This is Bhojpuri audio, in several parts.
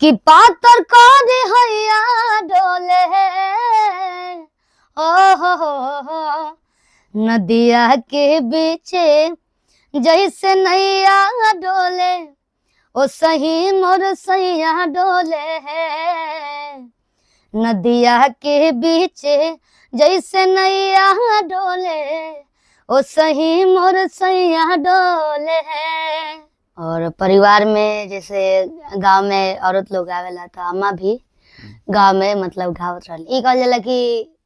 कि पातर का दे हैया डोले हो नदिया के बीचे जैसे नैया डोले ओ सही मोर सैया डोले है नदिया के बीचे जैसे नैया डोले ओ सही मोर सैया डोले है। और परिवार में जैसे गांव में औरत लोग आवेला तो अम्मा भी गांव में मतलब गावत रहली। ई कहल जाला कि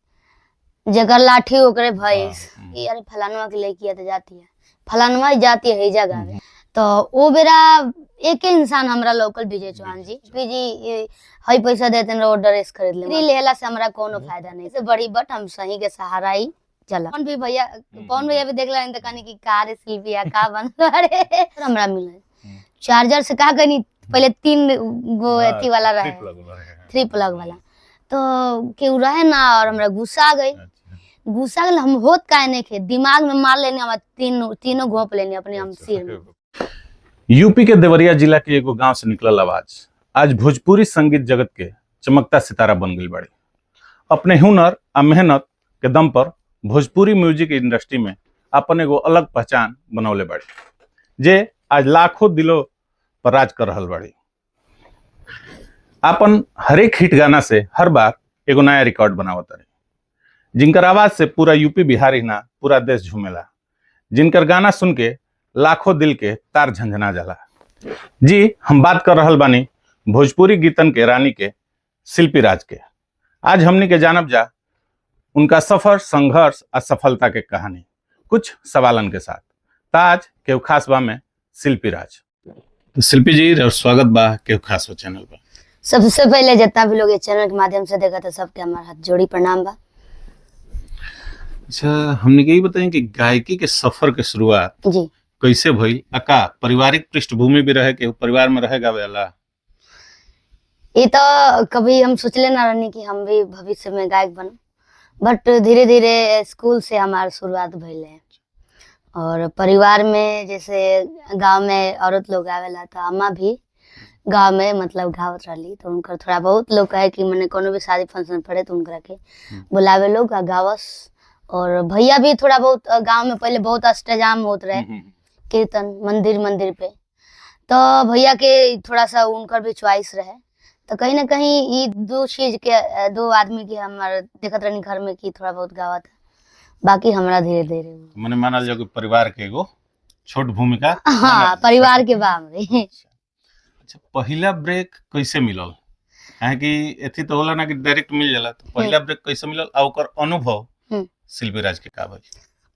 जगर लाठी ओकरे भैंस यार फलानवा के लड़की तो जाती है फलानवा जाती है जगह में। तो वो बेरा एक इंसान हमरा लोकल विजय चौहान जी जी हई पैसा देते हैं ड्रेस खरीद ले लेला से हमरा कोनो फायदा नहीं से बड़ी बट हम सही के सहारा ही चला। कौन भी भैया भी देखला तो कहनी कि कार शिल्पिया का बन रे हमरा मिले चार्जर से कहा कहनी पहले 3 गो एथी वाला रहे 3 प्लग वाला तो केहू रहे ना और हमरा गुस्सा आ गई गुस्सा गल हम होत काहे नहीं खे दिमाग में मार लेने हम तीनों घोंप लेने अपने हम सिर में। यूपी के देवरिया जिला के एगो गांव से निकलल आवाज आज भोजपुरी संगीत जगत के चमकता सितारा बन गई बड़ी। अपने हुनर आ मेहनत के दम पर भोजपुरी म्यूजिक इंडस्ट्री में अपन एगो अलग पहचान बनौले बड़ी जे आज लाखों दिलों पर राज कर रहल बड़ी। अपन हरेक हिट गाना से हर बार एगो नया रिकॉर्ड बनावत रही जिनकर आवाज से पूरा यूपी बिहार ही ना पूरा देश झूमेला जिनकर गाना सुन के लाखों दिल के तार झंझना जाला। जी हम बात कर रहल बानी भोजपुरी गीतन के रानी के शिल्पी राज के। आज हमनी के जानब जा उनका सफर संघर्ष और सफलता के कहानी कुछ सवालन के साथ। ताज केहू खास बा में शिल्पी राज। तो शिल्पी जी और स्वागत बा केहू खास बा चैनल पर। सबसे पहले जितना भी लोग ये चैनल के माध्यम से देखा था सबके हमारा हाथ जोड़ी प्रणाम बा। अच्छा हमने यही बताएं कि गायकी के सफर के शुरुआत जी कैसे भइल अका पारिवारिक पृष्ठभूमि भी रहे के परिवार में रहे गावेला। ये तो कभी हम सोचले ना रहनी कि हम भी भविष्य में गायक बनब बट धीरे धीरे स्कूल से हमार शुरुआत भइल है। और परिवार में जैसे गांव में औरत लोग आवेला तो अम्मा भी गांव में मतलब गावत रहली तो उनकर थोड़ा बहुत लोग कहे कि मैंने कोनो भी शादी फंक्शन पड़े तो उनकरा के बुलावे लोग गावस। और भैया भी थोड़ा बहुत गांव में पहले बहुत अष्टजाम होत रहे कीर्तन मंदिर पे तो भैया के थोड़ा सा उनकर भी चॉइस रहे तो कहीं ना कहीं ये दो चीज के दो आदमी के हमारे देखत रहनी घर में कि थोड़ा बहुत गावा था बाकी हमरा धीरे धीरे मैंने मानल जो कि परिवार के एगो छोट भूमिका। हाँ परिवार के बाम रे। अच्छा पहला ब्रेक कैसे मिलल काहे कि एथी तो होला ना कि डायरेक्ट मिल जाला तो पहला ब्रेक कैसे मिलल आ ओकर अनुभव शिल्पी राज के का भाई।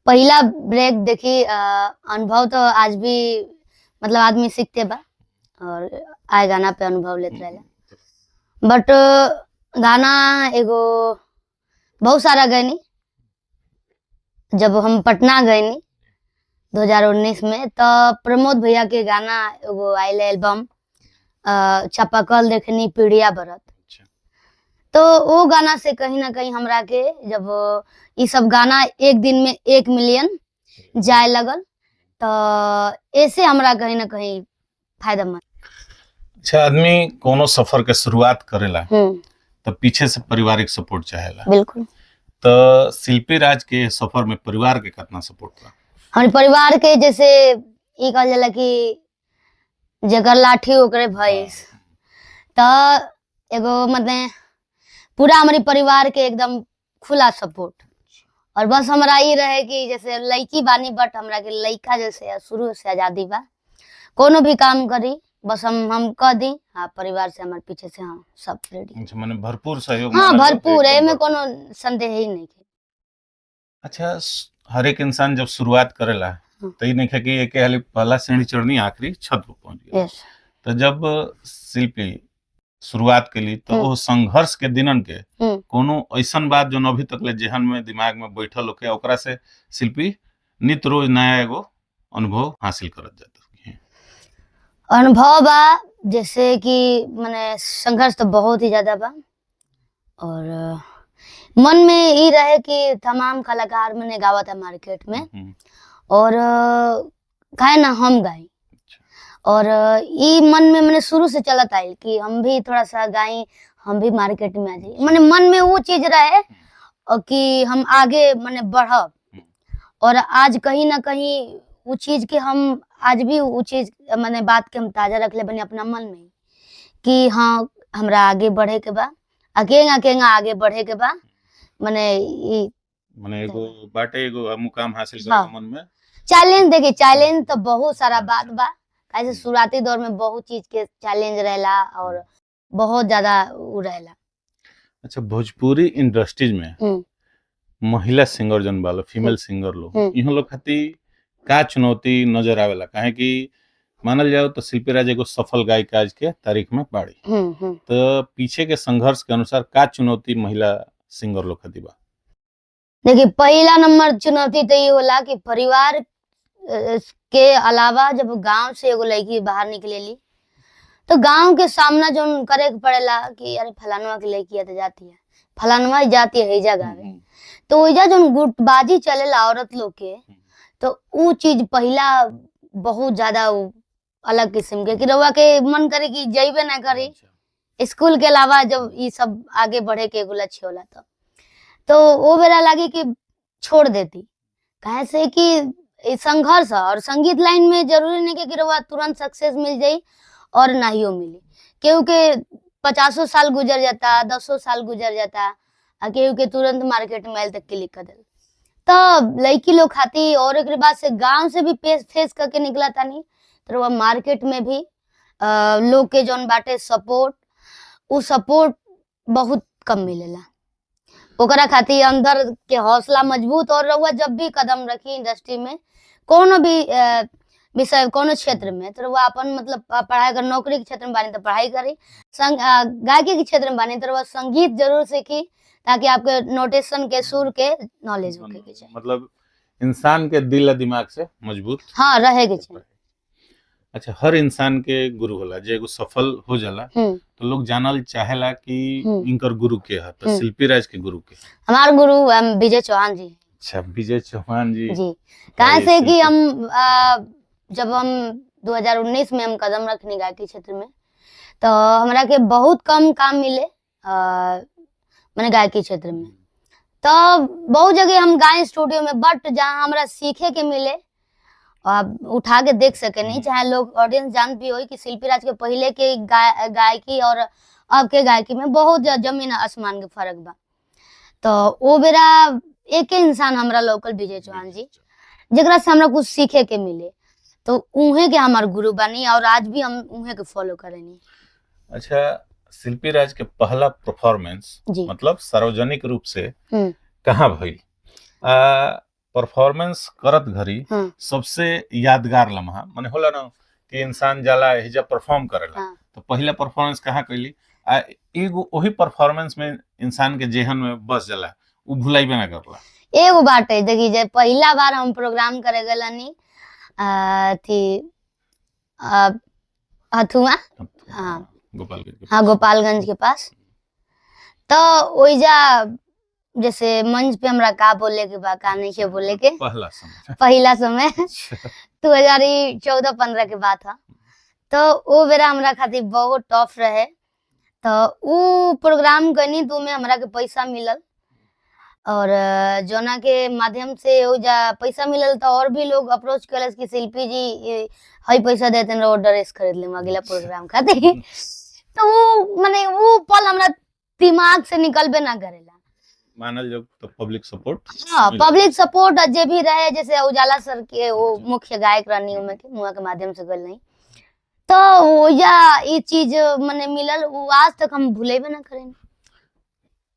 पहला ब्रेक देखी अनुभव तो आज भी मतलब आदमी सीखते बा और आए गाना पे अनुभव लेते रहेला बट गाना एगो बहुत सारा गैनी जब हम पटना गईनी 2019 में तो प्रमोद भैया के गाना एगो आयल एल्बम चापाकल देखनी पीड़िया बरत तो वो गाना से कहीं ना कहीं हमरा के जब ये सब गाना एक दिन में 1 मिलियन जाए लगल तो ऐसे हमरा कहीं ना कहीं फायदेमंद। अच्छा आदमी कोनो सफर के शुरुआत करेला तो पीछे से पारिवारिक सपोर्ट चाहेला बिल्कुल। तो शिल्पी राज के सफर में परिवार के कितना सपोर्ट बा। हमारे परिवार के जैसे ये कहल जाला कि जगर लाठी ओकरे भैंस तो एगो मतलब पूरा हमारे परिवार के एकदम खुला सपोर्ट और बस हमरा ये रहे कि जैसे लड़की बानी बट हमरा के लड़का जैसे शुरू से आजादी बा कोनो भी काम करी बस हम कह दी। हाँ परिवार से हमारे पीछे से हाँ सब रेडी। अच्छा माने भरपूर सहयोग। हाँ भरपूर है में कोनो संदेह ही नहीं है। अच्छा हर एक इंसान जब शुरुआत करेला तो ये नहीं है कि एक हाली पहला सीढ़ी चढ़नी आखिरी छत पर पहुंच गया। तो जब शिल्पी शुरुआत के लिए तो वो संघर्ष के दिनन के कोनो ऐसन बात जो अभी तक ले जेहन में दिमाग में बैठल होके ओकरा से शिल्पी नित्य रोज नया एगो अनुभव हासिल करत जाता है। अनुभव बा जैसे कि माने संघर्ष तो बहुत ही ज्यादा बा और मन में ये रहे कि तमाम कलाकार मैंने गावा था मार्केट में और काहे ना हम गाई और ई मन में मैंने शुरू से चलत आई कि हम भी थोड़ा सा गाई, हम भी मार्केट में आ जाए, मैंने मन में वो चीज रहे कि हम आगे मैंने बढ़ब। और आज कहीं ना कहीं वो चीज के हम आज भी वो चीज मैंने बात के हम ताजा रख ले बने अपना मन में कि हाँ हमरा आगे बढ़े के बा, अकेंगा अकेंगा आगे बढ़े के बा। मैंने माने एगो बाटे एगो मुकाम हासिल हाँ। करे मन में चैलेंज देखिए, चैलेंज तो बहुत सारा बात बा, कैसे शुरुआती दौर में बहुत चीज के चैलेंज रहेला और बहुत ज्यादा वो रहेला। अच्छा, भोजपुरी इंडस्ट्रीज में महिला सिंगर जन बालो, फीमेल सिंगर लोग, इहो लोग खातिर का चुनौती नजर आवेला? काहे कि मानल जाओ तो शिल्पी राज एगो सफल गायिका आज के तारीख में बाड़ी, तो पीछे के संघर्ष के अनुसार का चुनौती महिला सिंगर लोग खातिर बा? देखिए, पहला नंबर चुनौती तो ये होला कि परिवार के अलावा जब गांव से एगो लड़की बाहर निकलेली तो गांव के सामना जो करे के पड़ेला कि अरे फलानवा की लड़की तो जाती है, फलानवा जाती है एजा गावे, तो ओइजा जो गुटबाजी चलेला औरत लोग के, तो ऊ चीज पहला बहुत ज्यादा अलग किस्म के कि रउआ के मन करे कि जइबे ना करी स्कूल के अलावा जब ये सब आगे बढ़े के एगो लक्ष्य होला तो वो बेरा लगे कि छोड़ देती, काहे से कि संघर्ष है। और संगीत लाइन में जरूरी नहीं कि रउआ तुरंत सक्सेस मिल जाई और नाहियो मिली, क्योंकि 50 साल गुजर जाता, 10 साल गुजर जाता, क्योंकि तुरंत मार्केट में आयल तक क्लिक कर देल। तो लड़की लोग खाती और एक बाद से गांव से भी फेस करके निकला था नहीं तो वह मार्केट में भी लोग के जौन बाटे सपोर्ट, उ सपोर्ट बहुत कम मिलेला। ओकरा खातिर अंदर के हौसला मजबूत और रहुआ जब भी कदम रखी इंडस्ट्री में कोनो भी विषय कोनो क्षेत्र में, तो वह अपन मतलब पढ़ाई कर, नौकरी के क्षेत्र में बानी तो पढ़ाई करी, गायकी के क्षेत्र में बानी तो वह संगीत जरूर सीखी ताकि आपके नोटेशन के सुर के नॉलेज होके के चाहिए। मतलब इंसान के दिल दिमाग से मजबूत हाँ रहे के चाहिए। अच्छा, हर इंसान के गुरु होला, जे एगो सफल हो जाला तो लोग जानल चाहेला कि इनकर गुरु के है, तो शिल्पी राज के गुरु के? हमार गुरु विजय चौहान जी। अच्छा, विजय चौहान जी। कहाँ से कि हम जब हम 2019 में हम कदम रखने गायकी क्षेत्र में, तो हमरा के बहुत कम काम मिले मैंने गायकी क्षेत्र में, तो बहुत जगह हम गाए स्टूडियो में, बट जहाँ हमरा सीखे के मिले आप उठा के देख सके नहीं, चाहे लोग ऑडियंस जान भी हो कि शिल्पी राज के पहले के गायकी और अब के गायकी में बहुत जमीन आसमान के फर्क बा। तो वो बेरा एक इंसान हमरा लोकल विजय चौहान जी, जरा से हमरा कुछ सीखे के मिले, तो उन्हें के हमार गुरु बनी और आज भी हम उन्हें के फॉलो करेंगे। अच्छा, शिल्पी राज के पहला परफॉर्मेंस मतलब सार्वजनिक रूप से कहाँ भइल? परफॉर्मेंस करत घड़ी सबसे यादगार लम्हा माने होला ना कि इंसान जाला हिजा परफॉर्म करेला, तो पहला परफॉर्मेंस कहाँ कैली? एगो वही परफॉर्मेंस में इंसान के जेहन में बस जाला, उ भुलाइबे ना करला। एगो बात है, देखिए जे पहला बार हम प्रोग्राम करे गलानी थी हथुआ, हाँ गोपालगंज के पास, तो ओइजा जैसे मंच पे हमरा का बोले के बा का नहीं के बोले के पहला समय 2014-15 के बात था, तो वो बेरा हमरा खातिर बहुत टफ रहे। तो वो प्रोग्राम करनी तो में हमरा के पैसा मिलल और जोना के माध्यम से ओजा पैसा मिलल, तो और भी लोग अप्रोच कलस कि शिल्पी जी हई पैसा देते हैं ड्रेस खरीद ले अगला प्रोग्राम खातिर। तो वो माने वो पल हमरा दिमाग से निकलबे ना करेला। मानल जो तो पब्लिक सपोर्ट, हाँ पब्लिक सपोर्ट जे भी रहे, जैसे उजाला सर के वो मुख्य गायक रहनी उनमें के मुआ के माध्यम से गल नहीं, तो या ये चीज मने मिलल, वो आज तक हम भूलेबे ना करें।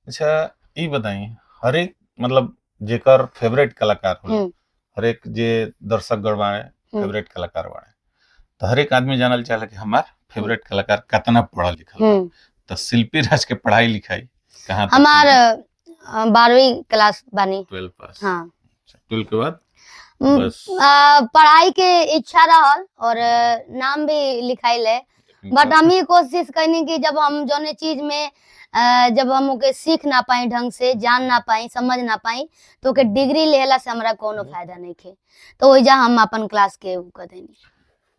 अच्छा, ये बताई हर एक मतलब जेकर फेवरेट कलाकार हो, हर एक जे दर्शक गणवाए फेवरेट कलाकार बाड़े, तो हर एक आदमी जानल चाहे कि हमार फेवरेट कलाकार कितना पढ़ा लिखल, तो शिल्पी राज के पढ़ाई लिखाई कहाँ? हमार 12वीं क्लास बानी, 12 पास। हाँ 12 के बाद पढ़ाई के इच्छा रहल और नाम भी लिखाइल है, बट हम ही कोशिश करनी कि जब हम जोने चीज में जब हम ओके सीख ना पाई, ढंग से जान ना पाई, समझ ना पाई, तो ओके डिग्री लेला से हमरा कोनो फायदा नहीं खे, तो वही जा हम अपन क्लास के कर देनी।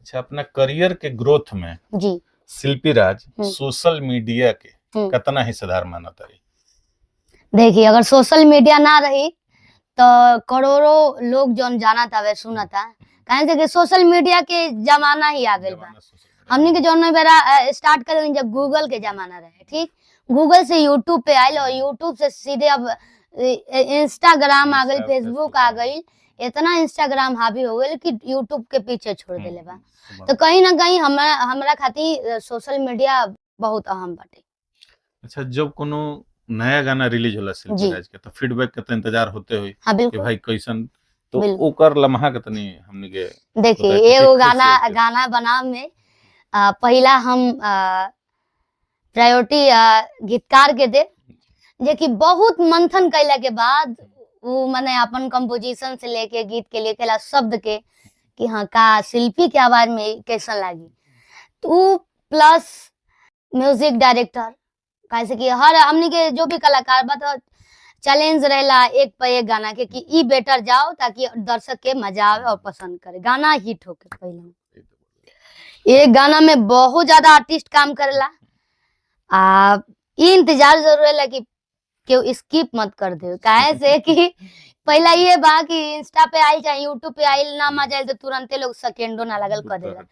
अच्छा, अपना करियर के ग्रोथ में जी शिल्पी राज सोशल मीडिया के कितना हिस्सेदार मानता है? देखिए, अगर सोशल मीडिया ना रही तो करोड़ों लोग जौन जाना था वे सुना था, काहे से कि सोशल मीडिया के जमाना ही आ गइल बा। हमनी के जौन बेरा स्टार्ट करे जब गूगल के जमाना रहे, ठीक, गूगल से यूट्यूब पे आयल और यूट्यूब से सीधे अब इंस्टाग्राम आ गई, फेसबुक आ गई, इतना इंस्टाग्राम हावी हो गई कि यूट्यूब के पीछे छोड़ देले बा। तो कहीं ना कहीं हमरा खातिर सोशल मीडिया बहुत अहम बाटे। अच्छा, जब कोनो नया गाना रिलीज होला शिल्पी राज के तो फीडबैक के तो इंतजार होते हुई कि भाई कैसन, तो ओकर लम्हा के तनी हमनी के देखिए, एगो गाना बनाव में पहला हम प्रायोरिटी गीतकार के दे, जे कि बहुत मंथन कैला के बाद वो माने अपन कंपोजिशन से लेके गीत के लेके शब्द के कि हाँ का शिल्पी के आवाज में कैसा लागी, तो प्लस म्यूजिक डायरेक्टर, कैसे कि हर हमनी के जो भी कलाकार बा तो चैलेंज रहेला एक पे एक गाना के कि ई बेटर जाओ ताकि दर्शक के मजा आवे और पसंद करे, गाना हिट होके। पहले एक गाना में बहुत ज्यादा आर्टिस्ट काम करेला, इंतजार जरूर है कि क्यों स्किप मत कर दे, काहे से कि पहला ये बा कि इंस्टा पे आइल चाहे यूट्यूब पे आइल ना मजा आइल तो तुरंते लोग सेकेंडो ना लगल कर देला।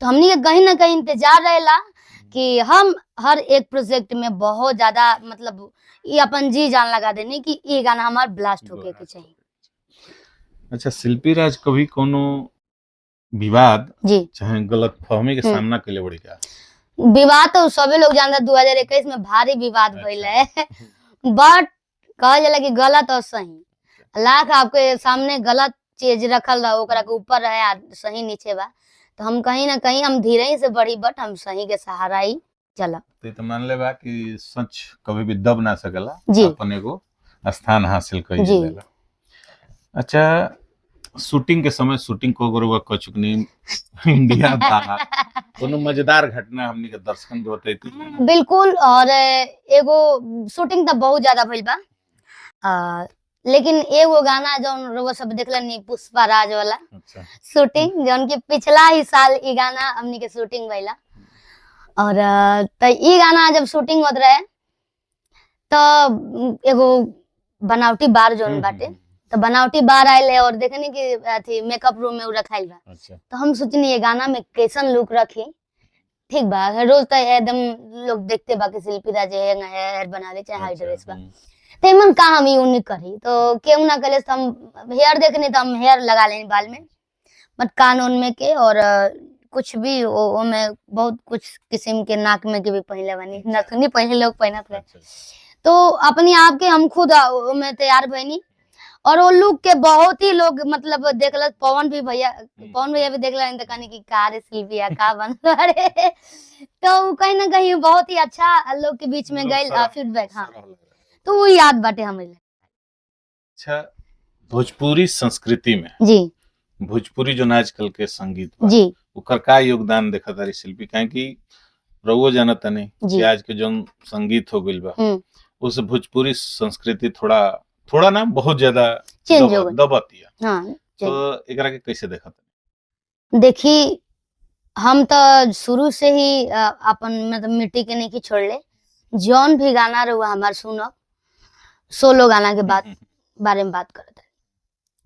तो हमनी के कहीं ना कहीं इंतजार रहेला कि हम हर एक प्रोजेक्ट में बहुत ज्यादा मतलब ये अपन जी जान लगा देनी कि ये गाना हमार ब्लास्ट होके के चाहिए। अच्छा, शिल्पी राज कभी कोनो विवाद जी चाहे गलत फहमी के सामना के लिए बड़ी का? विवाद तो सभी लोग जानते, 2021 में भारी विवाद भइल है, बट कहा जाला कि गलत और सही, लाख आपके सामने गलत चीज रखल रहा ओकरा के ऊपर रहे सही नीचे बा, तो हम कहीं ना कहीं हम धीरे ही से बढ़ी बट हम सही के सहारा ही चला। तो मान ले बा कि सच कभी भी दब ना सकेला, अपन एगो स्थान हासिल कर लेला। अच्छा, शूटिंग के समय शूटिंग को अगर वो कचुकनी इंडिया था कोनो मजेदार घटना हमनी के दर्शकन के बताई थी? बिल्कुल, और एगो शूटिंग तो बहुत ज्यादा भइल बा, लेकिन एगो गाना जौन वो सब देखला नहीं, पुष्पा राज वाला शूटिंग जौन की पिछला ही साल ई गाना हमनी के शूटिंग भइला, और तो ई गाना जब शूटिंग होत रहे तो एगो बनावटी बार जौन बाटे, तो बनावटी बार आयल है और देखनी कि अथी मेकअप रूम में उ रखाइल बा। तो हम सोचनी ये गाना में कैसन लुक रखी, ठीक बा, रोज तो एकदम लोग देखते बा कि शिल्पी राज हेयर बना ले चाहे हाई ड्रेस बा, तो मन का हम यूनिक करी, तो क्यों ना करे, तो हम हेयर देखने तो हम हेयर लगा लेनी बाल में, बट कान में के, और कुछ भी वो में बहुत कुछ किस्म के नाक में के भी पहले बनी, नथुनी पहले लोग पहनत रहे, तो अपने आप के हम खुद में तैयार बनी, और वो लुक के बहुत ही लोग मतलब देखल, पवन भैया भी देखला कहानी की कार शिल्पी का बन रहे, तो कहीं ना कहीं बहुत ही अच्छा लोग के बीच में गई फीडबैक। हाँ, तो वो याद बाटे हमें। अच्छा, भोजपुरी संस्कृति में जी भोजपुरी जो आजकल के संगीत जी ओकर का योगदान देखा तारी शिल्पी, काहे कि रउओ जानत नहीं कि आज के जो संगीत हो गइल बा उस भोजपुरी संस्कृति थोड़ा ना बहुत ज्यादा चेंज हो दबती है। हाँ, तो एकरा के कैसे देखा? देखी, हम तो शुरू से ही अपन मतलब मिट्टी के नहीं छोड़ले, जौन भी गाना रहुआ हमार सुनो, सोलो गाना के बारे में बात करते,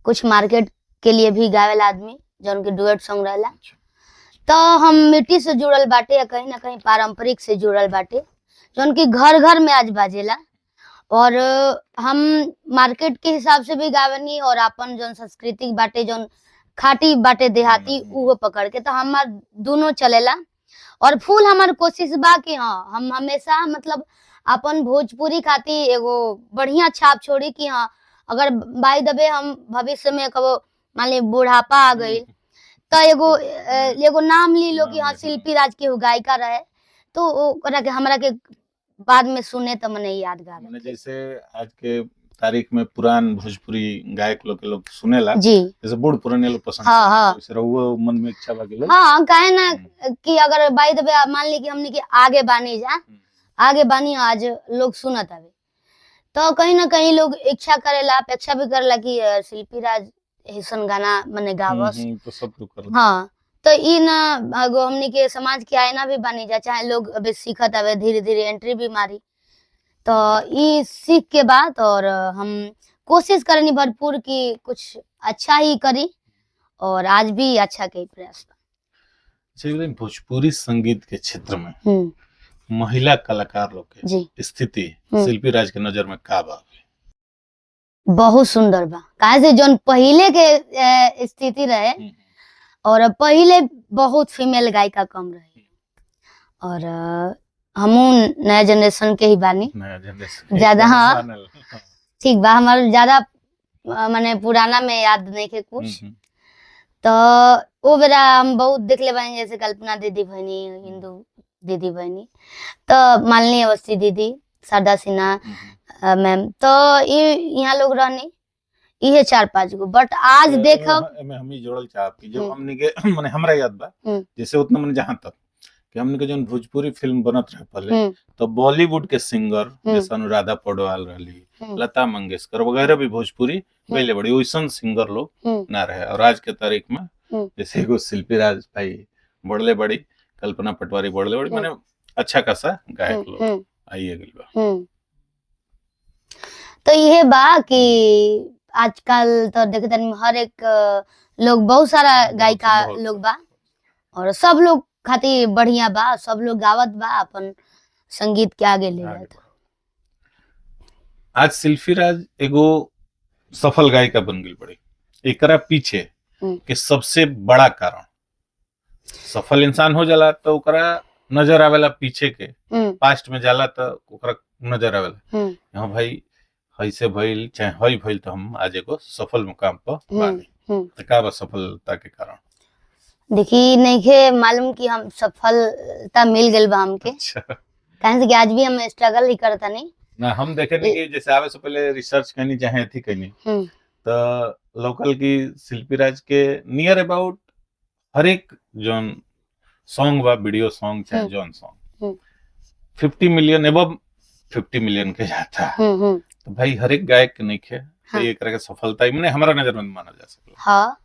कुछ मार्केट के लिए भी गावेला आदमी जौन के डुएट सॉन्ग रहेला, तो हम मिट्टी से जुड़ल बाटे या कहीं ना कहीं पारंपरिक से जुड़ल बाटे जौन की घर घर में आज बाजेला, और हम मार्केट के हिसाब से भी गावनी और अपन जौन सांस्कृतिक बाटे जौन खाटी बाटे देहाती वो पकड़ के, तो हमार दोनों चलेला, और फुल हमार कोशिश बा कि हाँ हम हमेशा मतलब अपन भोजपुरी खातिर एगो बढ़िया छाप छोड़ी कि हाँ अगर बाई दबे हम भविष्य में कबो मान ली बुढ़ापा आ गई तो एगो नाम ली लो कि हाँ शिल्पी राज के गायिका रहे, तो हमरा के बाद में सुने तो मने यादगार है। जैसे आज के तारीख में पुरान भोजपुरी गायक लोग सुनेला जी, जैसे बूढ़ पुराने लोग पसंद हाँ, हाँ, वैसे रहुआ मन में इच्छा बा गेलो। हाँ, काहे ना कि अगर बाई दबे मान ली कि हमने के आगे बानी आज लोग सुनत हवे, तो कहीं ना कहीं लोग इच्छा करेला, अपेक्षा भी करेला कि शिल्पी राज ऐसन गाना मने गावस, तो सब लोग करला। हाँ, तो ई ना एगो हमनी के समाज के आईना भी बनी जा, चाहे लोग अबे सीखत हवे, धीरे धीरे एंट्री भी मारी। तो ई सीख के बाद और हम कोशिश करनी भरपूर कि कुछ अच्छा ही करी, और आज भी अच्छा के प्रयास बा। अच्छा, ये बताइए, भोजपुरी संगीत के क्षेत्र में हम्म महिला कलाकार लोग के जी स्थिति शिल्पी राज के नजर में का बा? बहुत सुंदर बा, काहे से जोन पहिले के स्थिति रहे, और पहिले बहुत फीमेल गायिका कम रहे, और हमू नया जनरेशन के ही बानी नया जनरेशन ज्यादा। हाँ ठीक बा, हमार ज्यादा माने पुराना में याद नहीं के कुछ। तो वो बेरा हम बहुत देखले बानी, जैसे कल्पना दीदी बहनी, हिंदू दीदी बहनी, तो मालिनी अवस्थी दीदी, शारदा सिन्हा मैम, तो ये यहाँ लोग रहनी, ये 4-5 गो। बट आज देखब मैं हम ही जोड़ल चाहत कि जो हमनी के माने हमरा याद बा, जैसे उतना माने जहां तक कि हमनी के जोन भोजपुरी फिल्म बनत रहे पहले, तो बॉलीवुड के सिंगर जैसे अनुराधा पौडवाल रहली, लता मंगेशकर वगैरह भी भोजपुरी पहले बड़ी वैसन सिंगर लोग ना रहे। और आज के तारीख में जैसे एगो शिल्पी राज भाई बढ़ले बड़ी, कल्पना पटवारी बढ़ले बड़ी, माने अच्छा खासा गायक लोग आइए गइल बा। तो ये बा कि आजकल तो देखते हर एक लोग, बहुत सारा गायिका लोग बा, और सब लोग खातिर बढ़िया बा, सब लोग गावत बा, अपन संगीत के आगे ले जाता। आज शिल्पी राज एगो सफल गायिका बन गई बड़ी, एकरा पीछे के सबसे बड़ा कारण, सफल इंसान हो जाला तो ओकरा नजर आवेला पीछे के, पास्ट में जाला तो ओकरा नजर आवेला हाँ भाई ऐसे भइल चाहे हई भइल, तो हम आज एगो सफल मुकाम पर बानी। तो का बा सफलता के कारण? देखी नहीं के मालूम कि हम सफलता मिल गइल बा हमके। अच्छा, काहे से कि आज भी हम स्ट्रगल ही करता नहीं ना, हम देखे नहीं कि जैसे आवे से पहले रिसर्च करनी चाहे थी करनी, तो लोकल की शिल्पी राज के नियर अबाउट हर एक जोन सॉन्ग बा, वीडियो सॉन्ग चाहे जोन सॉन्ग 50 मिलियन एबव 50 मिलियन के जाता। तो भाई हर एक गायक के नहीं खे, तो एक तरह के सफलता ही हमारा नजर में माना जा सकता। हाँ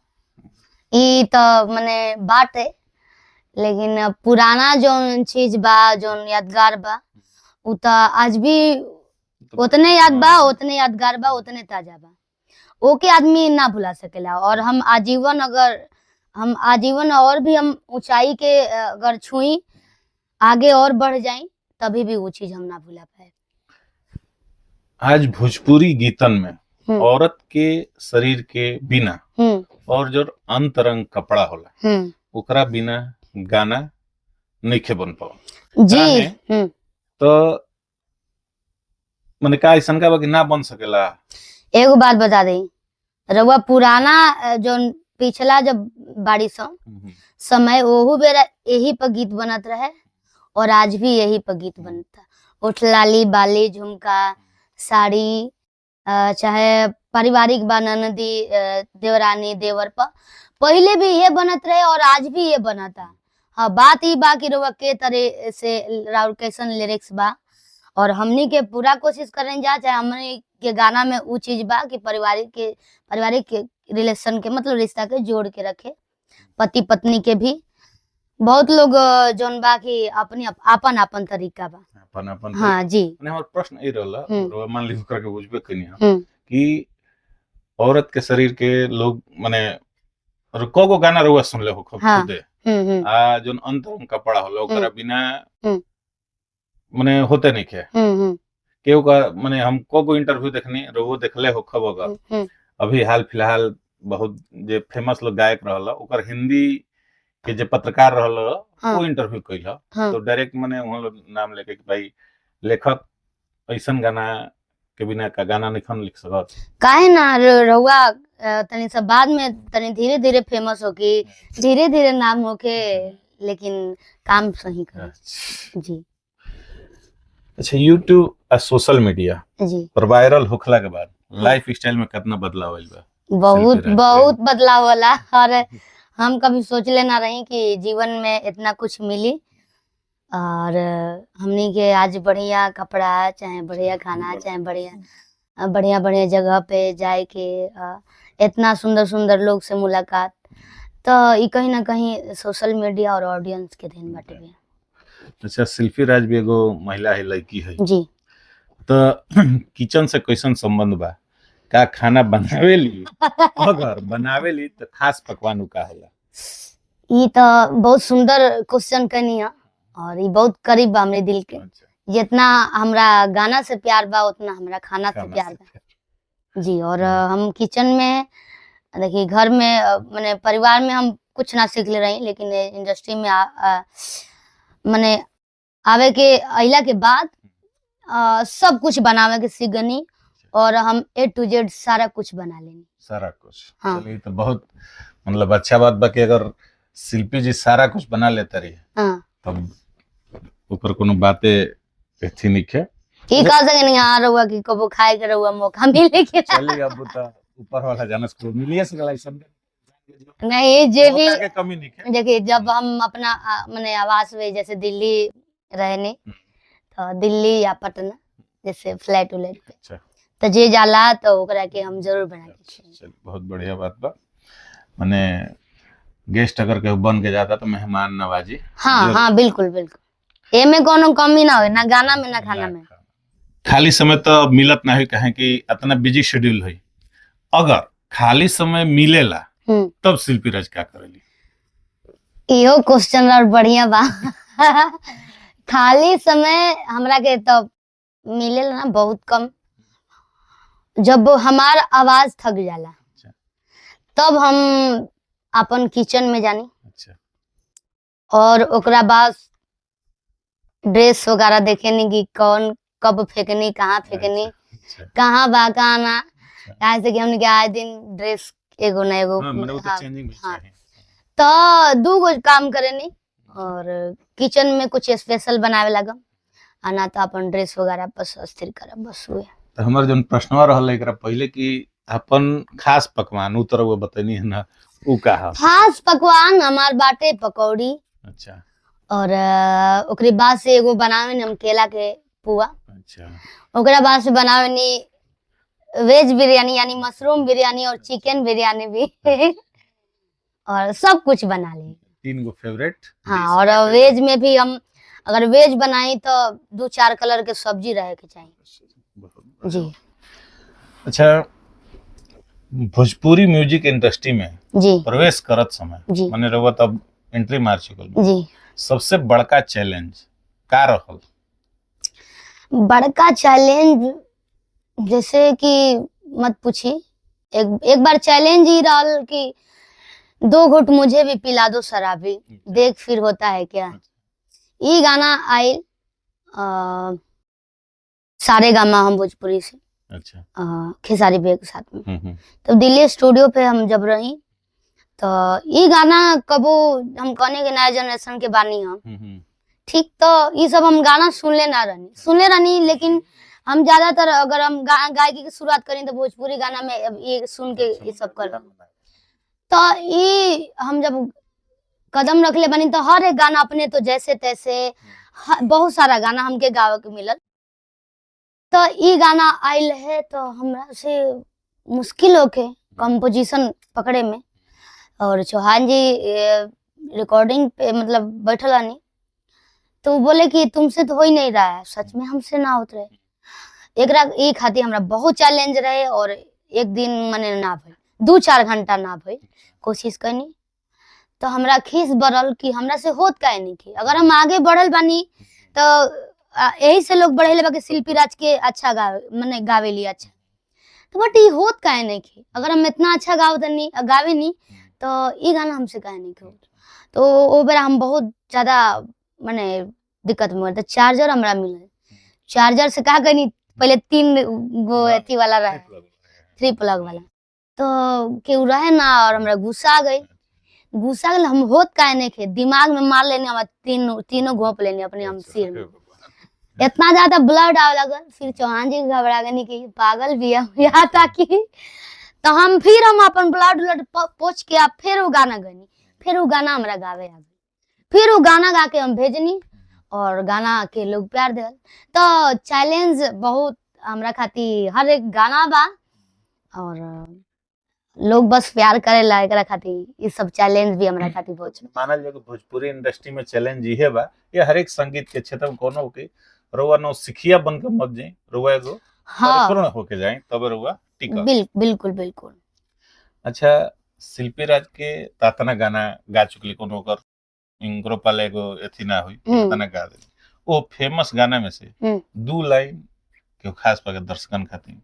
ई तो मने बात है, लेकिन पुराना जोन चीज बा, जोन यादगार बा, उ तो आज भी उतने याद बा, उतने यादगार बा, उतने ताजा बा, ओके आदमी ना भुला सकेला। और हम आजीवन, अगर हम आजीवन और भी हम ऊंचाई के अगर छुई, आगे और बढ़ जाए, तभी भी वो चीज हम ना भुला पाए। आज भोजपुरी गीतन में औरत के शरीर के बिना और जो अंतरंग कपड़ा होला ओकरा बिना गाना नहीं बन पाओ जी। तो मैंने कहा ऐसा का कि ना बन सकेला। एगो बात बता दी, रउआ पुराना जो पिछला जब बाड़ी समय, ओहू बेरा यही पर गीत बनत रहे, और आज भी यही पर गीत बनता। उठ लाली बाली झुमका साड़ी, चाहे पारिवारिक बा, ननदी देवरानी देवर पर पहले भी ये बनत रहे, और आज भी ये बनता। हाँ, बात ही बा कि रउआ के तरह से राउर कैसन लिरिक्स बा, और हमनी के पूरा कोशिश करें जा, चाहे हमनी के गाना में वो चीज बा कि पारिवारिक रिलेशन के, मतलब रिश्ता के जोड़ के रखे, पति पत्नी के भी। बहुत लोग जोन बा कि अपनी अपन तरीका बा, अपन। हाँ जी। हमारा प्रश्न ये रहला, मान लीजिए करके बुझबे कनी कि औरत के शरीर के लोग माने को गाना रउआ सुनले हो खुदे, आ जोन अंतरंग कपड़ा होला ओकरा बिना माने होते नहीं के केहू का, माने हम को इंटरव्यू देखनी रउआ देखले हो खब होगा, अभी हाल फिलहाल बहुत जे फेमस लोग गायक रहला, ओकर हिंदी के जे पत्रकार रहला वो इंटरव्यू कइला, तो डायरेक्ट माने वहां लोग नाम लेके कि भाई लेखक ऐसन गाना के बिना का गाना नहीं लिख सकत। काहे ना रउआ तनी सब बाद में तनी धीरे धीरे फेमस होके, धीरे धीरे नाम होके, लेकिन काम सही कर जी। अच्छा, यूट्यूब और सोशल मीडिया जी पर वायरल होखला के बाद लाइफ स्टाइल में कितना बदलाव आइल बा? बहुत बदलाव होला, और हम कभी सोचले ना रही कि जीवन में इतना कुछ मिली, और हमनी के आज बढ़िया कपड़ा, चाहे बढ़िया खाना, चाहे बढ़िया जगह पे जाए के, इतना सुंदर सुंदर लोग से मुलाकात, तो ई कहीं ना कहीं सोशल मीडिया और ऑडियंस के देन बाटे भी। अच्छा, शिल्पी राज भी एगो महिला है, लड़की है, जी तो किचन से कैसन संबंध बा? का खाना बनावेली? अगर बनावेली तो खास पकवान का होला? ई तो बहुत सुंदर क्वेश्चन कनी है और ई बहुत करीब बा हमरे दिल के। अच्छा, जितना हमरा गाना से प्यार बा उतना हमरा खाना से खाना प्यार से बा जी। और हम किचन में देखिए घर में माने परिवार में हम कुछ ना सीखले रही, लेकिन इंडस्ट्री में माने आवे के अइला के बाद सब कुछ बनावे के सीख गनी और हम A to Z सारा कुछ बना लेनी। सारा कुछ। हाँ। चलिए, तो बहुत मतलब अच्छा बात बा कि अगर शिल्पी जी सारा कुछ बना लेता रही हाँ तब ऊपर कोनो बातें एथी नहीं है। ई कह सके नहीं आ रहुआ कि कबो खाए के रहुआ मौका मिले के चलिए, अब तो ऊपर वाला जानस को मिलिए सकला सब नहीं जे भी मौका के कमी नहीं है। देखिए जब हम अपना माने आवास में जैसे दिल्ली रहने तो दिल्ली या पटना जैसे फ्लैट उलेट पे अच्छा, तो जे जाला तो ओकरा के हम जरूर बना के खियाई। चलिए, बहुत बढ़िया बात बा। माने गेस्ट अगर केहू बन के जाता तो मेहमान नवाजी। हाँ हाँ बिल्कुल बिल्कुल, एमे कोनो कमी ना हो, ना गाना में ना खाना में। खाली समय तो मिलत ना है, कहे कि इतना बिजी शेड्यूल है, अगर खाली समय मिलेला तब शिल्पी राज क्या करेली? इहो क्वेश्चन और बढ़िया बा। खाली समय हमरा के तो मिलेला ना बहुत कम। जब हमार आवाज थक जाला अच्छा, तब हम अपन किचन में जानी अच्छा, और ओकरा बाद ड्रेस वगैरह देखेनी कि कौन कब फेंकनी, कहाँ फेंकनी, अच्छा, कहाँ बा कहाँ ना। काहे से कि हमने के आए दिन ड्रेस एगो ना एगो हाँ, मतलब वो तो हाँ, चेंजिंग भी हाँ। चाहिए। तो दू गो काम करेनी और किचन में कुछ स्पेशल बनावे लगम ना तो अपन ड्रेस वगैरह बस अस्थिर करब, बस हुए। तो हमार जन प्रश्नवा रहल एकरा पहले कि अपन खास पकवान उ तरह वो बतैनी है ना, उ का है? खास पकवान हमार बाटे पकौड़ी अच्छा, और ओकरे बाद से एगो बनावे नी हम केला के पुआ। अच्छा, ओकरा बाद से बनावे नी वेज बिरयानी यानी मशरूम बिरयानी और चिकन बिरयानी भी। और सब कुछ बना ले। 3 गो फेवरेट। हाँ, और वेज में भी हम अगर वेज बनाई तो 2-4 कलर के सब्जी रहे के चाहिए जी। अच्छा, भोजपुरी म्यूजिक इंडस्ट्री में जी प्रवेश करत समय जी माने रहुआ तब एंट्री मार चुकल बा। जी। सबसे बड़का चैलेंज का रहल? बड़का चैलेंज जैसे कि मत पूछी। एक बार चैलेंज ही रहल कि 2 घुट मुझे भी पिला दो शराबी, देख फिर होता है क्या। ये गाना आयल सारेगामा हम भोजपुरी से अच्छा, खेसारी भैया के साथ में। हम्म, तो दिल्ली स्टूडियो पे हम जब रही तो ये गाना कबो हम कहने के नया जनरेशन के बानी हम ठीक। तो ये सब हम गाना सुनले रहनी, लेकिन हम ज्यादातर अगर हम गायकी की शुरुआत करें तो भोजपुरी गाना में ये सुन के ये सब कर। तो ये हम जब कदम रख ले बनी तो हर एक गाना अपने तो जैसे तैसे बहुत सारा गाना हमके गावे के मिलल। तो ये गाना आयल है तो हमरा से मुश्किल होके कंपोजिशन पकड़े में। और चौहान जी रिकॉर्डिंग पे मतलब बैठल आनी तो वो बोले कि तुमसे तो हो ही नहीं रहा है, सच में हमसे ना होत रहे। एक खातिर हमरा बहुत चैलेंज रहे और एक दिन मने ना भई, 2-4 घंटा ना भई, कोशिश करनी तो हमरा खीस बढ़ल कि हमरा से होत काहे नहीं की। अगर हम आगे बढ़ल बानी तो यही से लोग बढ़ेले बा कि शिल्पी राज के अच्छा मने गावेली अच्छा। तो बट ये होत काहे नहीं की, अगर हम इतना अच्छा गावे नहीं तो ये गाना हमसे काहे नहीं होत। तो ओ बेरा हम बहुत ज्यादा मने दिक्कत में। तो चार्जर हमरा मिलल, चार्जर से का करनी पहले 3 गो अथी वाला रहे 3 प्लग वाला, तो केहू रहे ना और हमरा गुस्सा आ गई। हम होत काहे नहीं खे, दिमाग में मार लेने हम तीनों घोंप लेने अपने हम सिर में। इतना ज्यादा ब्लड आवे लगल। फिर चौहान जी घबरा गए कि पागल भी है यहाँ ताकि। तो हम अपन ब्लड पोछ के आप फिर वो गाना गनी, फिर वो गाना हमरा गावे आ गई, फिर वो गाना गा के हम भेजनी और गाना के लोग प्यार दिल। तो चैलेंज बहुत हमरा खातिर हर एक गाना बा और लोग बस प्यार करेला एकरा खातिर ई सब चैलेंज भी हमरा खातिर बहुत मानल जाए कि भोजपुरी इंडस्ट्री में चैलेंज ये बा, ये हर एक संगीत के क्षेत्र में कोनो के रुआ नो सिखिया बन के मत जाई, रुआ एगो हाँ परिपूर्ण होके जाए तब रुआ टिका। बिल्कुल बिल्कुल। अच्छा, शिल्पी राज के तातना गाना गा चुकली कोनो कर इनकरो पाले एगो एथी ना हुई तातना गा दे। वो फेमस गाना में से 2 लाइन के खास पाके दर्शकन खातिर।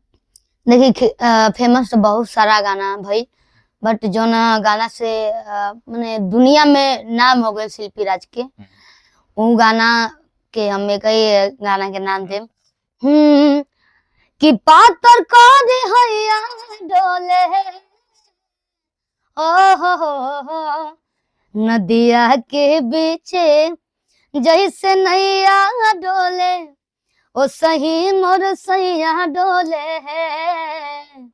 देखिए फेमस तो बहुत सारा गाना भाई, बट जो ना गाना से माने दुनिया में नाम हो गए शिल्पी राज के, वो गाना के हमें कई गाना के नाम दे। कि पातर को दे हैया डोले हो नदिया के बीचे जैसे नैया डोले ओ सही मोर सैया डोले है।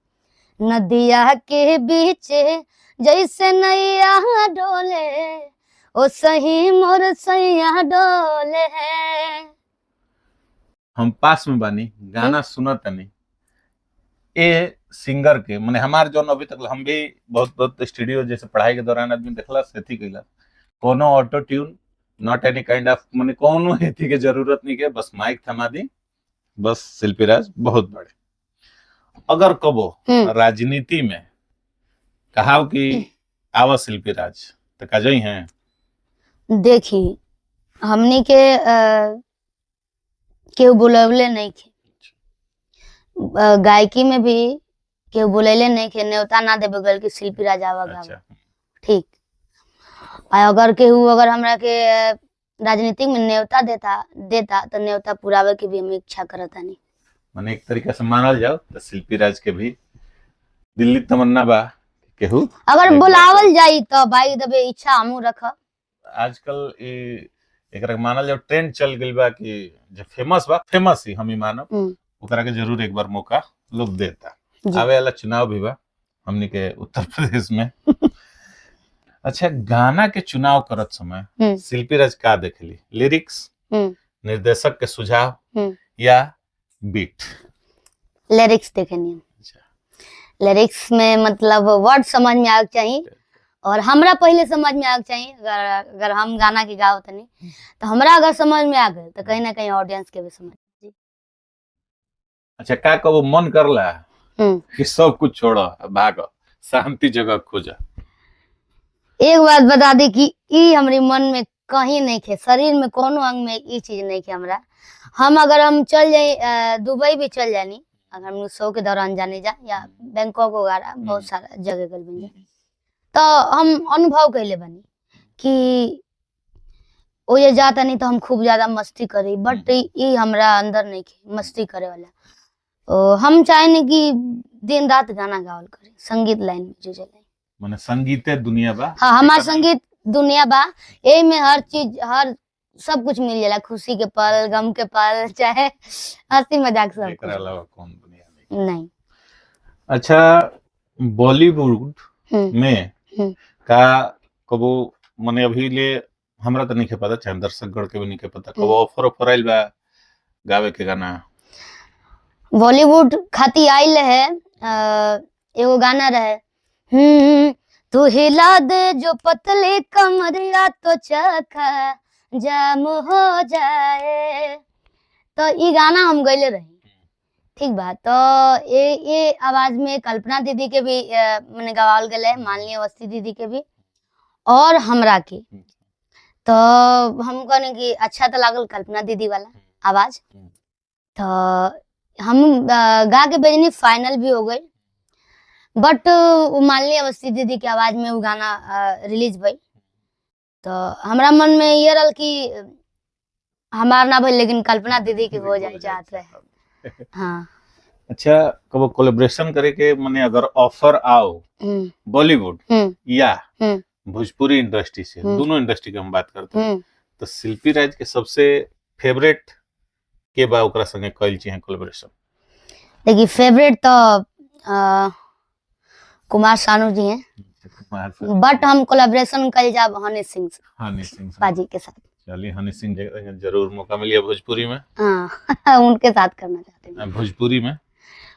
नदिया के बीचे जैसे नैया डोले ओ सही मोर सैया डोले है। हम पास में बानी गाना सुनत नहीं ए सिंगर के माने हमार जो अभी तक हम भी बहुत स्टूडियो जैसे पढ़ाई के दौरान आदमी देखला सेथी कइला कोनो auto tune not any kind of माने कोनो हेथी के जरूरत नहीं के, बस माइक थमा दी बस शिल्पी राज बहुत बड़े। अगर कबो राजनीति में कहाव कि आवा शिल्पी राज तो कजई हैं। देखी हमनी के केहू बुलवले नहीं खे, गायकी में भी केहू बुलैले नहीं खे, न्योता ना देबे गल कि शिल्पी राज आवा गावा, ठीक। अगर केहू अगर हमरा के राजनीतिक में न्योता देता तो न्योता पुरावे की भी हम इच्छा करता नहीं। माने एक तरीके से मानल जाओ तो शिल्पी राज के भी दिल्ली तमन्ना बा केहू अगर बुलावल जाई तो भाई दबे इच्छा हमू रख। आजकल एकरा मानल जाओ ट्रेंड चल गइल बा कि जो फेमस बा फेमस ही हम ही मानब ओकरा के जरूर एक बार मौका लोग देता। आवे वाला चुनाव भी बा हमनी के उत्तर प्रदेश में। अच्छा, गाना के चुनाव करत समय शिल्पी राज का देखली, लिरिक्स, निर्देशक के सुझाव या बीट? लिरिक्स देखेनी। लिरिक्स में मतलब वर्ड समझ में आवे चाहिए और हमरा पहले समझ में आवे चाहिए। अगर हम गाना के गाओ तनी तो हमरा अगर समझ में आ गए तो कहीं ना कहीं ऑडियंस के भी समझ। अच्छा, का कबो मन करला कि सब कुछ छोड़ो भागो शांति जगह खोजा? एक बात बता दी कि ई हमारे मन में कहीं नहीं खे, शरीर में कोनो अंग में ई चीज नहीं खे हमरा। हम अगर हम चल जाए दुबई भी चल जानी, अगर हम शो के दौरान जाने जा या बैंकॉक वगैरह बहुत सारा जगह गल बन जाए तो हम अनुभव कैले बनी कि ओ ये जाता नहीं तो हम खूब ज्यादा मस्ती करी, बट ई हमरा अंदर नहीं खे मस्ती करे वाला। हम चाहे कि दिन रात गाना गावल करे, संगीत लाइन में जो चले माने संगीते दुनिया बा। हाँ, हमार संगीत दुनिया बा, ए में हर चीज हर सब कुछ मिल जाला, खुशी के पल, गम के पल, चाहे हंसी मजाक सब कुछ। अलावा कौन दुनिया नहीं। अच्छा, बॉलीवुड में का कबो माने अभी ले हमरा तो नहीं पता, चाहे दर्शक गण के भी नहीं पता, कबो ऑफर आइल बा गावे के गाना? बॉलीवुड खाती आइल है एगो गाना रहे तू हिला दे जो पतले कमरिया तो चखा जाम हो जाए, तो ये गाना हम गईले रही, ठीक बा। तो ये आवाज में कल्पना दीदी के भी मैंने गवाल गए, मालिनी अवस्थी दीदी के भी और हमरा के। तो हम कहने की अच्छा तो लागल कल्पना दीदी वाला आवाज, तो हम गा के भेजनी, फाइनल भी हो गई। बट मालिनी अवस्थी दीदी की आवाज में वो गाना रिलीज भई, तो हमरा मन में ये रहा कि हमार ना भई लेकिन कल्पना दीदी की हो जाए चाहत रहे। हाँ। अच्छा, कबो कोलैबोरेशन करे के माने अगर ऑफर आओ बॉलीवुड या भोजपुरी इंडस्ट्री से, दोनों इंडस्ट्री की हम बात करते हैं, तो शिल्पी राज के सबसे फेवरेट के बा ओकरा संगे कइल छी कोलैबोरेशन? देखिए, फेवरेट तो कुमार सानू जी हैं, बट हम कोलैबोरेशन कल जाब हनी सिंह बाजी के साथ। चलिए, हनी सिंह जरूर मौका मिलिए भोजपुरी में। हाँ उनके साथ करना चाहते हैं भोजपुरी में।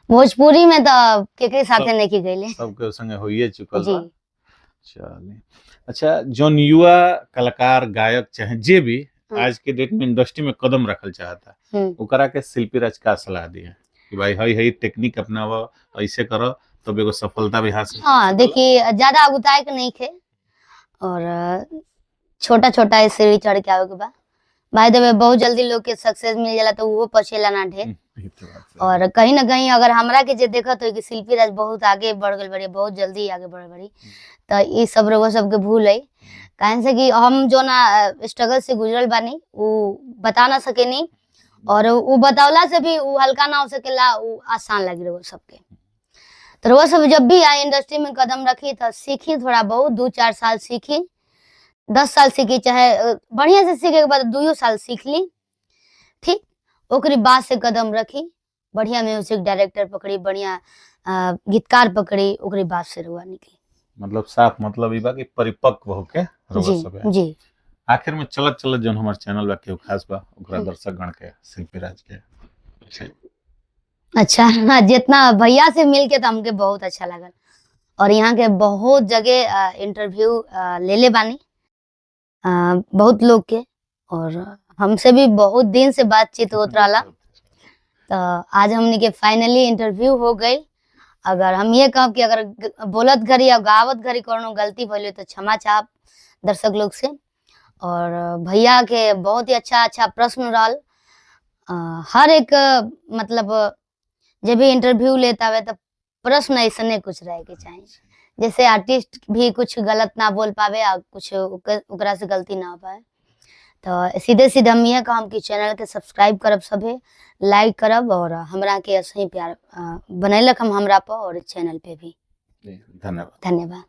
भोजपुरी में तो के साथे नहीं की गईले। सबके संगे होइए चुकल जी बा। चलिए, अच्छा जोन युवा कलाकार गायक चाहे जे भी आज के डेट में इंडस्ट्री में कदम रखल चाहता, ओकरा के शिल्पी राज का सलाह दिए कि भाई हई हई टेक्निक अपनावा, ऐसे करो तब एगो सफलता भी हासिल कर हाँ, सकला। देखिए ज्यादा अगुताए के नहीं खे और छोटा छोटा सीढ़ी चढ़ के आवे के बा। भाई देवे बहुत जल्दी लोग के सक्सेस मिल जाला तो वो पछेला ना ढेर। ई तो बात सही। और कहीं ना कहीं अगर हमरा के जे देखत हो कि शिल्पी राज बहुत आगे बढ़ गई बड़ी, बहुत जल्दी आगे बढ़ बड़ी, तो ये सब रउआ सबके भूल है। काहे से कि हम जो ना स्ट्रगल से गुजरल बानी वो बता ना सकेनी, और वो बतावला से भी वो हल्का ना हो सकेला, वो आसान लगी रउआ सबके। तो रउआ सब जब भी आई इंडस्ट्री में कदम रखी तो सीखी थोड़ा बहुत, 2-4 साल सीखी, 10 साल सीखी, चाहे बढ़िया से सीखे के बाद 2 साल सीख ली, ठीक। ओकरी बाद से कदम रखी, बढ़िया म्यूजिक डायरेक्टर पकड़ी, बढ़िया गीतकार पकड़ी, ओकरी बाद से रुआ निकली। मतलब साफ मतलब ई बा कि परिपक्व होके रउआ जी सब है। जी। आखिर में चलत चलत जोन हमार चैनल बा केहू खास बा ओकरा दर्शक गण के शिल्पी राज के अच्छा, हाँ, जितना भैया से मिलके तो हमके बहुत अच्छा लगल, और यहाँ के बहुत जगह इंटरव्यू ले बानी बहुत लोग के, और हमसे भी बहुत दिन से बातचीत होत रहा। तो आज हमने के फाइनली इंटरव्यू हो गई। अगर हम ये कहब कि अगर बोलत घड़ी या गावत घड़ी कोनो गलती भइल तो क्षमा चाहब दर्शक लोग से। और भैया के बहुत ही अच्छा अच्छा प्रश्न रहल। हर एक मतलब जब भी इंटरव्यू लेता हुए तो प्रश्न ऐसने कुछ रहे के चाहिए, जैसे आर्टिस्ट भी कुछ गलत ना बोल पावे और कुछ ओकरा से गलती ना हो पाए। तो सीधे सीधे हम ये कहम कि चैनल के सब्सक्राइब करब, सभे लाइक करब, और हमरा के ऐसे ही प्यार बनैलक हम हमरा पर और चैनल पे भी। धन्यवाद। धन्यवाद।